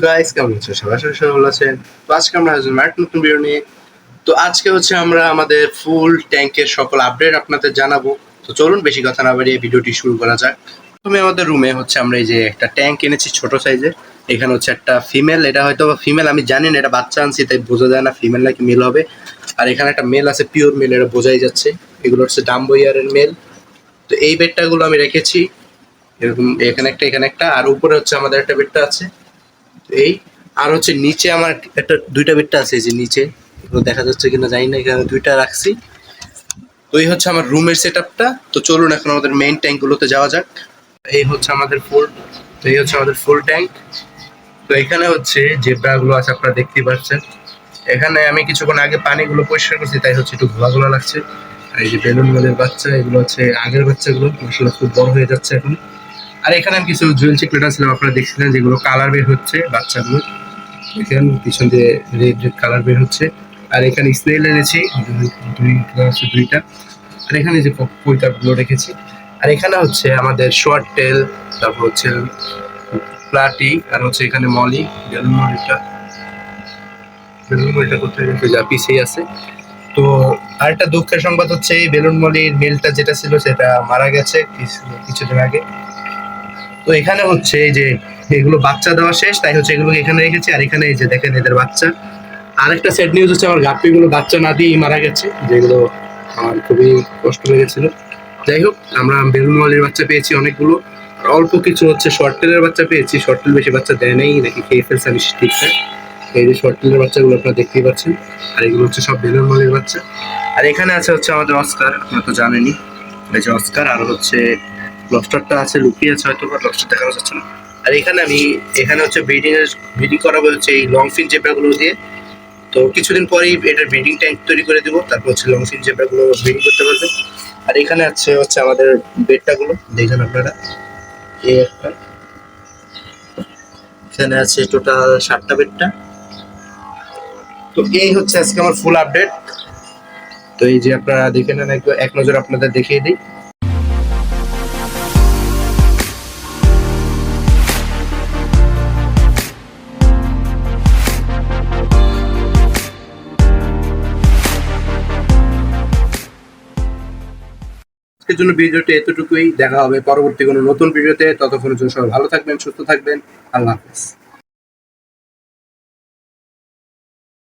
Guys, কেমন আছো? সবাই আশা করি সবাই ভালো আছেন। তো আজকে আমরা আসলাম আরেকটা নতুন ভিডিও নিয়ে। তো আজকে হচ্ছে আমরা আমাদের ফুল ট্যাঙ্কের সকল আপডেট আপনাদের জানাবো। তো চলুন বেশি কথা না বাড়িয়ে ভিডিওটি শুরু করা যাক। প্রথমে আমাদের রুমে হচ্ছে আমরা এই যে একটা ট্যাঙ্ক এনেছি ছোট সাইজের। এখানে হচ্ছে একটা ফিমেল, এটা হয়তো ফিমেল, আমি জানি না, এটা বাচ্চা আনছি তাই বোঝা যায় না ফিমেল নাকি মেল হবে। আর এখানে একটা মেল আছে, পিওর মেল, এটা বোঝাই যাচ্ছে। এগুলো হচ্ছে ডাম্বো ইয়ারের মেল। তো এই বেডটাগুলো আমি রেখেছি এরকম, এখানে একটা আর উপরে হচ্ছে আমাদের একটা বেডটা আছে। এই আর হচ্ছে নিচে আমার একটা দুইটা বেডটা আছে, এই যে নিচে, এগুলো দেখা যাচ্ছে কিনা জানি না, এখানে দুইটা রাখছি। তো এই হচ্ছে আমার রুমের সেট আপটা। তো চলুন এখন আমাদের মেইন ট্যাঙ্ক গুলোতে যাওয়া যাক। এই হচ্ছে আমাদের ফুল, তো এই হচ্ছে আমাদের ফুল ট্যাঙ্ক। তো এখানে হচ্ছে যে গুলো আছে আপনারা দেখতেই পাচ্ছেন। এখানে আমি কিছুক্ষণ আগে পানিগুলো পরিষ্কার করছি তাই হচ্ছে একটু ঘোলা ঘোলা লাগছে। আর এই যে বেলুন মলের বাচ্চা, এগুলো হচ্ছে আগের বাচ্চাগুলো, মাশাআল্লাহ খুব বড় হয়ে যাচ্ছে এখন। আর এখানে আমি কিছু জুয়েল চিকলেট ছিলাম, আপনারা দেখছিলেন, যেগুলো কালার বের হচ্ছে বাচ্চাগুলো। দেখেন পিছন দিয়ে রেড রেড কালার বের হচ্ছে। আর এখানে স্নেল এনেছি দুইটা। আর এখানে যে পইতা গুলো রেখেছি। আর এখানে হচ্ছে আমাদের শর্ট টেল, তারপর হচ্ছে প্লাটি, আর হচ্ছে এখানে মলি, বেলুন মলিটা করতে যা পিছিয়ে আছে। তো আরেকটা দুঃখের সংবাদ হচ্ছে এই বেলুন মলির মেলটা যেটা ছিল সেটা মারা গেছে কিছুদিন আগে। তো এখানে হচ্ছে এই যে এগুলো বাচ্চা দেওয়া শেষ, তাই হচ্ছে এগুলো এখানে রেখেছি। আর এখানে এই যে দেখেন এদের বাচ্চা। আরেকটা স্যাড নিউজ হচ্ছে আমার গাপ্পিগুলো বাচ্চা না দিয়েই মারা গেছে, যেগুলো আমার খুবই কষ্ট লেগেছিল। যাই হোক, আমরা বেলুন মলির বাচ্চা পেয়েছি অনেকগুলো, আর অল্প কিছু হচ্ছে শর্ট টেলের বাচ্চা পেয়েছি। শর্ট টেল বেশি বাচ্চা দেয় নাই, নাকি খেয়ে ফেলছে আমি ঠিকঠাক। এই যে শর্ট টেলের বাচ্চাগুলো আপনারা দেখতেই পাচ্ছেন। আর এগুলো হচ্ছে সব বেলুন মলির বাচ্চা। আর এখানে আছে হচ্ছে আমাদের অস্কার, আপনারা তো জানেনই, এই যে অস্কার। আর হচ্ছে লবস্টারটা আছে, লুকিয়ে আছে হয়তো, বা লবস্টার দেখানো যাচ্ছে না। আর এখানে এখানে হচ্ছে ব্রিডিং করাবো হচ্ছে এই লং ফিন জেব্রাগুলো দিয়ে। তো কিছুদিন পরেই এটার ব্রিডিং ট্যাঙ্ক তৈরি করে দিব, তারপর হচ্ছে লং ফিন জেব্রাগুলো ব্রিডিং করতে পারবে। আর এখানে হচ্ছে আমাদের বেডটাগুলো দেখেন আপনারা। এই একটা, এখানে আছে টোটাল 7টা বেডটা। তো এই হচ্ছে আজকে আমার ফুল আপডেট। তো এই যে আপনারা দেখে নেন, এক নজর আপনাদের দেখিয়ে দিই। আজকের জন্য ভিডিওটি এতটুকুই, দেখা হবে পরবর্তী কোনো নতুন ভিডিওতে। ততক্ষণের জন্য সবাই ভালো থাকবেন, সুস্থ থাকবেন। আল্লাহ হাফেজ।